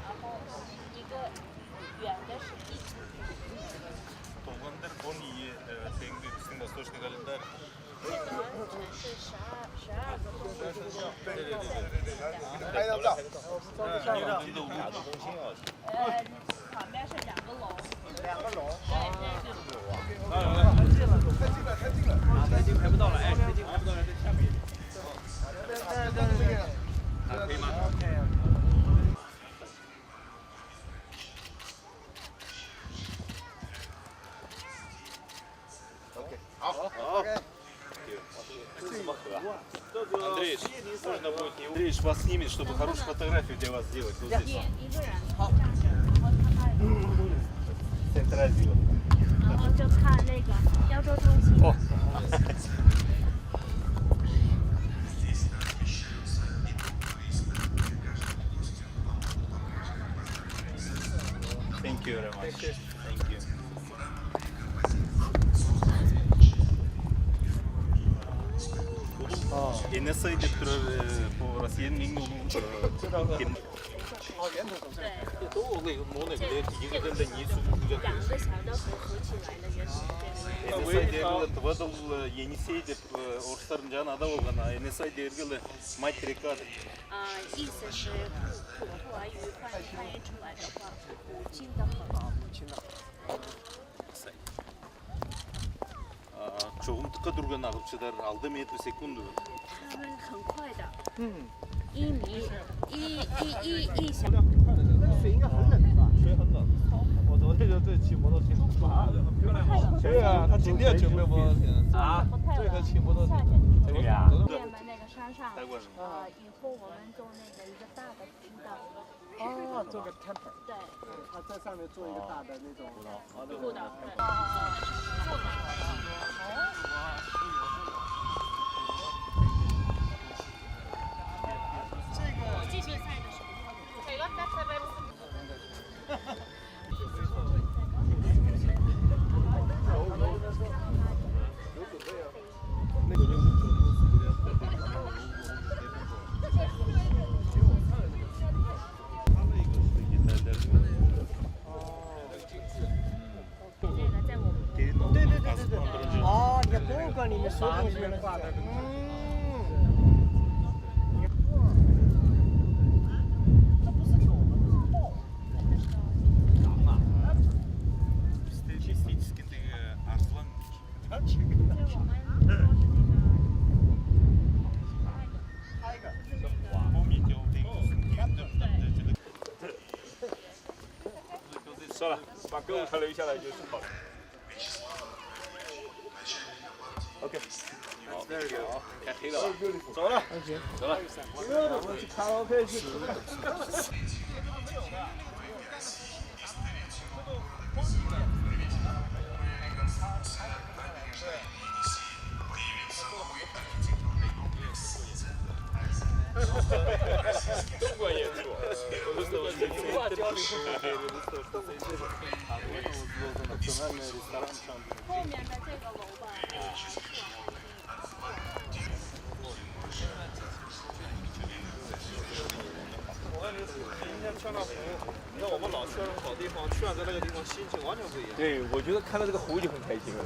然后一个圆的是地。Толгандар они теңді біздің восточный календарь. 全是12个动物。拍到不到。旁边是2个龙。2个龙。对。太近了。太近拍不到了，哎，太近拍不到了，在下面。可以吗？ Андреевич вас снимет, чтобы хорошую фотографию для вас сделать. Вот здесь. 一个人站着，然后他把 Центральный. 然后就看那个亚洲中心。哦。Thank you very much. Thank you. NSA деп тұрар по Россияның ең ұлы кен. 对。都那个摸那个一个人的泥塑2个小的合起来的原始对。NSA дегілі тывадыл Енисей деп орыстардың жаңа ада болған, NSA дегілі мать река деп. 意思是土兔儿鱼翻译出来的话，母亲的河。母亲的河。 Çoğunlukla durgan ağıpçılar aldı metre sekundu. 他们很快的。1米1小。水应该很冷吧？水很冷。我昨天就对骑摩托车。对啊，他今天准备摩托车。啊？这个骑摩托车。对呀。对面那个山上，以后我们做那个一个大的频道。哦，做个 temper。对。他在上面做一个大的那种。步道。对。国际比赛的时候。哦，你看博物馆里面所有东西都挂的。这不是狗吗？狼啊！Статистически арслан. 算了，把购物车留下来就是好了。OK。好，开黑的了。走了。走了。我们去卡拉 OK 去。中国演出，文化交流。后面的这个楼吧。我感觉今天穿上湖，你看我们老去那种好地方，去完在那个地方心情完全不一样。对，我觉得看到这个湖就很开心了。